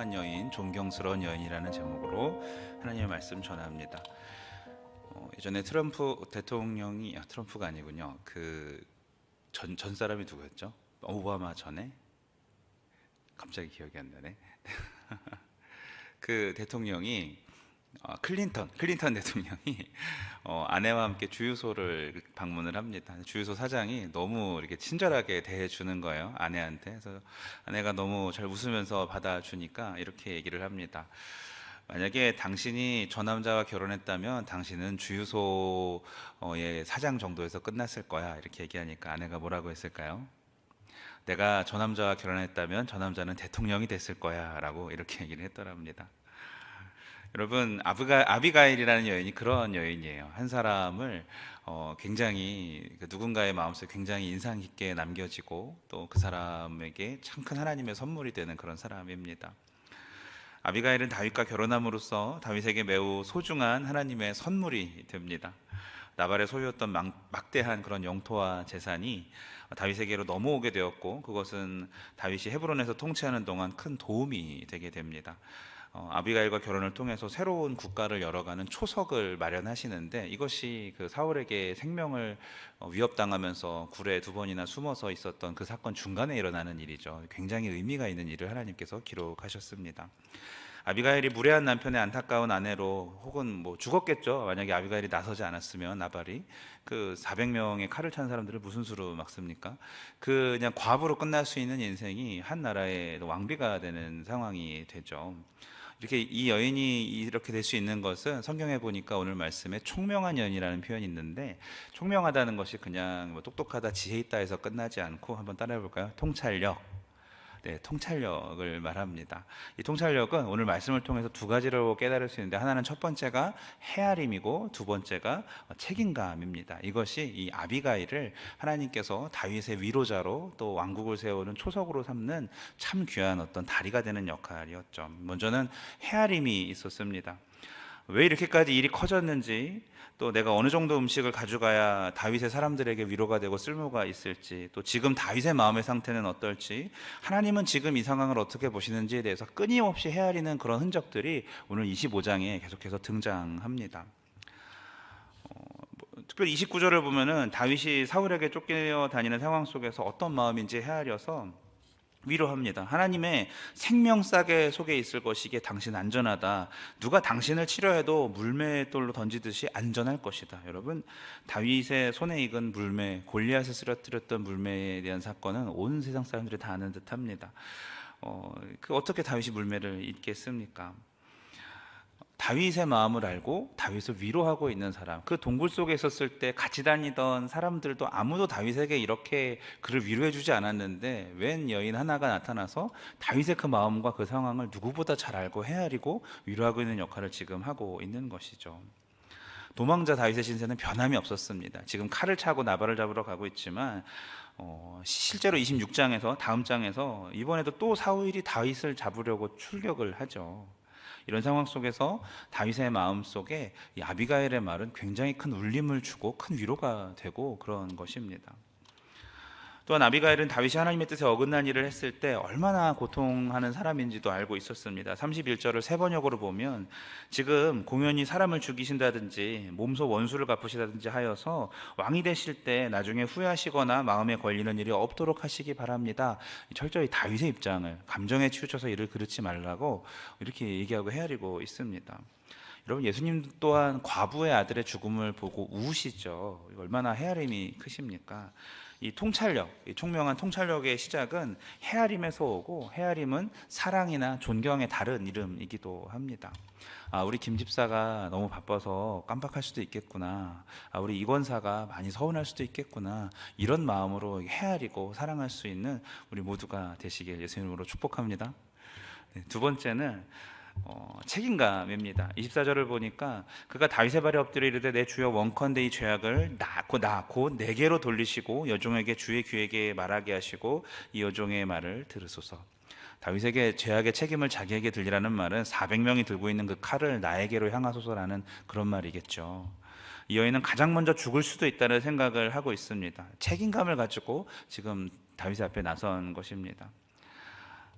훌륭한 여인, 존경스러운 여인이라는 제목으로 하나님의 말씀 전합니다. 예전에 트럼프 대통령이 트럼프가 아니군요. 그 전 사람이 누구였죠? 오바마 전에 갑자기 기억이 안 나네. 그 대통령이 클린턴 대통령이 아내와 함께 주유소를 방문을 합니다. 주유소 사장이 너무 이렇게 친절하게 대해주는 거예요, 아내한테. 그래서 아내가 너무 잘 웃으면서 받아주니까 이렇게 얘기를 합니다. 만약에 당신이 저 남자와 결혼했다면 당신은 주유소의 사장 정도에서 끝났을 거야, 이렇게 얘기하니까 아내가 뭐라고 했을까요? 내가 저 남자와 결혼했다면 저 남자는 대통령이 됐을 거야 라고 이렇게 얘기를 했더랍니다. 여러분, 아비가일이라는 여인이 그런 여인이에요. 한 사람을 굉장히 누군가의 마음속에 굉장히 인상 깊게 남겨지고 또 그 사람에게 참 큰 하나님의 선물이 되는 그런 사람입니다. 아비가일은 다윗과 결혼함으로써 다윗에게 매우 소중한 하나님의 선물이 됩니다. 나발의 소유였던 막대한 그런 영토와 재산이 다윗에게로 넘어오게 되었고, 그것은 다윗이 헤브론에서 통치하는 동안 큰 도움이 되게 됩니다. 아비가일과 결혼을 통해서 새로운 국가를 열어가는 초석을 마련하시는데, 이것이 그 사울에게 생명을 위협당하면서 굴에 2번이나 숨어서 있었던 그 사건 중간에 일어나는 일이죠. 굉장히 의미가 있는 일을 하나님께서 기록하셨습니다. 아비가일이 무례한 남편의 안타까운 아내로, 혹은 뭐 죽었겠죠. 만약에 아비가일이 나서지 않았으면 나발이 그 400명의 칼을 찬 사람들을 무슨 수로 막습니까? 그냥 과부로 끝날 수 있는 인생이 한 나라의 왕비가 되는 상황이 되죠. 이렇게 이 여인이 이렇게 될 수 있는 것은 성경에 보니까 오늘 말씀에 총명한 여인이라는 표현이 있는데, 총명하다는 것이 그냥 뭐 똑똑하다, 지혜 있다 해서 끝나지 않고, 한번 따라해 볼까요? 통찰력. 네, 통찰력을 말합니다. 이 통찰력은 오늘 말씀을 통해서 2가지로 깨달을 수 있는데, 하나는 첫 번째가 헤아림이고 두 번째가 책임감입니다. 이것이 이 아비가일을 하나님께서 다윗의 위로자로 또 왕국을 세우는 초석으로 삼는 참 귀한 어떤 다리가 되는 역할이었죠. 먼저는 헤아림이 있었습니다. 왜 이렇게까지 일이 커졌는지, 또 내가 어느 정도 음식을 가져가야 다윗의 사람들에게 위로가 되고 쓸모가 있을지, 또 지금 다윗의 마음의 상태는 어떨지, 하나님은 지금 이 상황을 어떻게 보시는지에 대해서 끊임없이 헤아리는 그런 흔적들이 오늘 25장에 계속해서 등장합니다. 특별히 29절을 보면은 다윗이 사울에게 쫓겨다니는 상황 속에서 어떤 마음인지 헤아려서 위로합니다. 하나님의 생명싸개 속에 있을 것이기에 당신 안전하다. 누가 당신을 치려해도 물맷돌로 던지듯이 안전할 것이다. 여러분, 다윗의 손에 익은 물매, 골리앗을 쓰러뜨렸던 물매에 대한 사건은 온 세상 사람들이 다 아는 듯합니다. 어떻게 다윗이 물매를 잊겠습니까? 다윗의 마음을 알고 다윗을 위로하고 있는 사람, 그 동굴 속에 있었을 때 같이 다니던 사람들도 아무도 다윗에게 이렇게 그를 위로해 주지 않았는데, 웬 여인 하나가 나타나서 다윗의 그 마음과 그 상황을 누구보다 잘 알고 헤아리고 위로하고 있는 역할을 지금 하고 있는 것이죠. 도망자 다윗의 신세는 변함이 없었습니다. 지금 칼을 차고 나발을 잡으러 가고 있지만 실제로 26장에서 다음 장에서 이번에도 또 사울이 다윗을 잡으려고 출격을 하죠. 이런 상황 속에서 다윗의 마음 속에 이 아비가일의 말은 굉장히 큰 울림을 주고 큰 위로가 되고 그런 것입니다. 또한 아비가일은 다윗이 하나님의 뜻에 어긋난 일을 했을 때 얼마나 고통하는 사람인지도 알고 있었습니다. 31절을 세 번역으로 보면, 지금 공연히 사람을 죽이신다든지 몸소 원수를 갚으시다든지 하여서 왕이 되실 때 나중에 후회하시거나 마음에 걸리는 일이 없도록 하시기 바랍니다. 철저히 다윗의 입장을, 감정에 치우쳐서 일을 그르지 말라고 이렇게 얘기하고 헤아리고 있습니다. 여러분, 예수님 또한 과부의 아들의 죽음을 보고 우시죠. 얼마나 헤아림이 크십니까? 이 통찰력, 이 총명한 통찰력의 시작은 헤아림에서 오고, 헤아림은 사랑이나 존경의 다른 이름이기도 합니다. 우리 김 집사가 너무 바빠서 깜빡할 수도 있겠구나. 우리 이 권사가 많이 서운할 수도 있겠구나. 이런 마음으로 헤아리고 사랑할 수 있는 우리 모두가 되시길 예수님으로 축복합니다. 네, 두 번째는 책임감입니다. 24절을 보니까, 그가 다윗의 발에 엎드려 이르되 내 주여 원컨대 이 죄악을 곧 내게로 돌리시고 여종에게 주의 귀에게 말하게 하시고 이 여종의 말을 들으소서. 다윗에게 죄악의 책임을 자기에게 들리라는 말은 400명이 들고 있는 그 칼을 나에게로 향하소서라는 그런 말이겠죠. 이 여인은 가장 먼저 죽을 수도 있다는 생각을 하고 있습니다. 책임감을 가지고 지금 다윗의 앞에 나선 것입니다.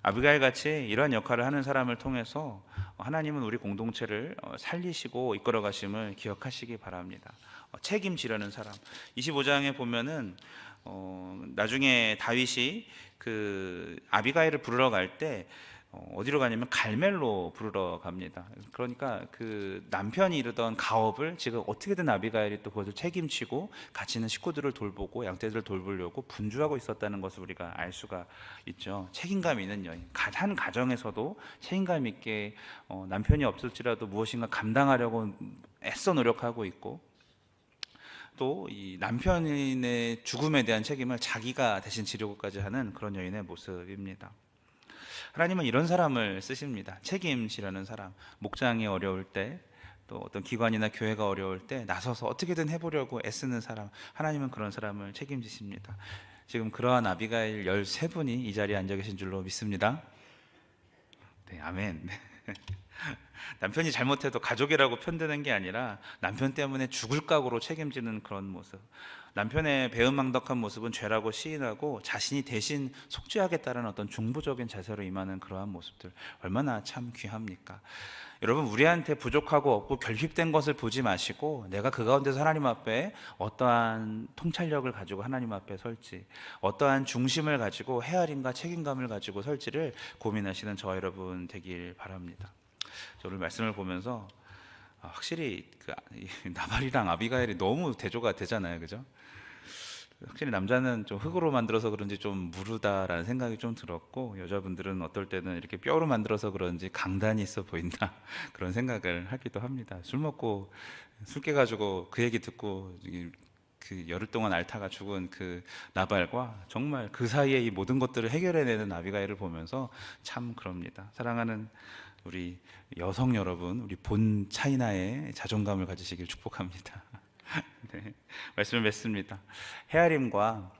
아비가일 같이 이러한 역할을 하는 사람을 통해서 하나님은 우리 공동체를 살리시고 이끌어 가심을 기억하시기 바랍니다. 책임지려는 사람. 25장에 보면은 나중에 다윗이 그 아비가일을 부르러 갈 때 어디로 가냐면 갈멜로 부르러 갑니다. 그러니까 그 남편이 이루던 가업을 지금 어떻게든 아비가일이 또 그것을 책임지고 같이 있는 식구들을 돌보고 양떼들을 돌보려고 분주하고 있었다는 것을 우리가 알 수가 있죠. 책임감 있는 여인. 한 가정에서도 책임감 있게 남편이 없을지라도 무엇인가 감당하려고 애써 노력하고 있고, 또 이 남편의 죽음에 대한 책임을 자기가 대신 지려고까지 하는 그런 여인의 모습입니다. 하나님은 이런 사람을 쓰십니다. 책임지려는 사람. 목장이 어려울 때, 또 어떤 기관이나 교회가 어려울 때 나서서 어떻게든 해보려고 애쓰는 사람, 하나님은 그런 사람을 책임지십니다. 지금 그러한 아비가일 13분이 이 자리에 앉아 계신 줄로 믿습니다. 네, 아멘. 남편이 잘못해도 가족이라고 편드는 게 아니라 남편 때문에 죽을 각오로 책임지는 그런 모습. 남편의 배은망덕한 모습은 죄라고 시인하고 자신이 대신 속죄하겠다는 어떤 중보적인 자세로 임하는 그러한 모습들, 얼마나 참 귀합니까? 여러분, 우리한테 부족하고 없고 결핍된 것을 보지 마시고 내가 그 가운데서 하나님 앞에 어떠한 통찰력을 가지고 하나님 앞에 설지, 어떠한 중심을 가지고 헤아림과 책임감을 가지고 설지를 고민하시는 저와 여러분 되길 바랍니다. 오늘 말씀을 보면서 확실히 나발이랑 아비가일이 너무 대조가 되잖아요, 그죠? 확실히 남자는 좀 흙으로 만들어서 그런지 좀 무르다라는 생각이 좀 들었고, 여자분들은 어떨 때는 이렇게 뼈로 만들어서 그런지 강단이 있어 보인다 그런 생각을 하기도 합니다. 술 먹고 술 깨가지고 그 얘기 듣고 그 열흘 동안 앓다가 죽은 그 나발과 정말 그 사이에 이 모든 것들을 해결해내는 아비가일을 보면서 참 그럽니다. 사랑하는 우리 여성 여러분, 우리 본 차이나의 자존감을 가지시길 축복합니다. 네, 말씀을 맺습니다. 헤아림과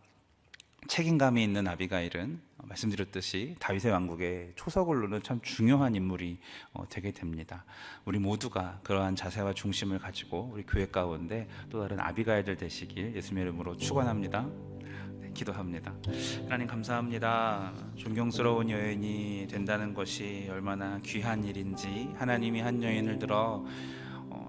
책임감이 있는 아비가일은 말씀드렸듯이 다윗의 왕국의 초석을 놓는 참 중요한 인물이 되게 됩니다. 우리 모두가 그러한 자세와 중심을 가지고 우리 교회 가운데 또 다른 아비가일들 되시길 예수님의 이름으로 축원합니다. 기도합니다. 하나님 감사합니다. 존경스러운 여인이 된다는 것이 얼마나 귀한 일인지, 하나님이 한 여인을 들어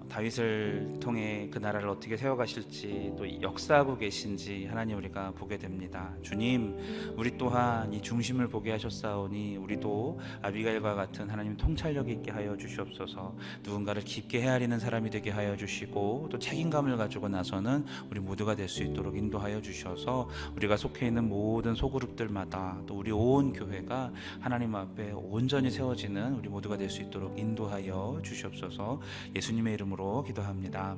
다윗을 통해 그 나라를 어떻게 세워가실지 또 역사하고 계신지 하나님 우리가 보게 됩니다. 주님, 우리 또한 이 중심을 보게 하셨사오니 우리도 아비가일과 같은 하나님 통찰력 있게 하여 주시옵소서. 누군가를 깊게 헤아리는 사람이 되게 하여 주시고 또 책임감을 가지고 나서는 우리 모두가 될 수 있도록 인도하여 주셔서 우리가 속해 있는 모든 소그룹들마다 또 우리 온 교회가 하나님 앞에 온전히 세워지는 우리 모두가 될 수 있도록 인도하여 주시옵소서. 예수님의 이름으로 기도합니다.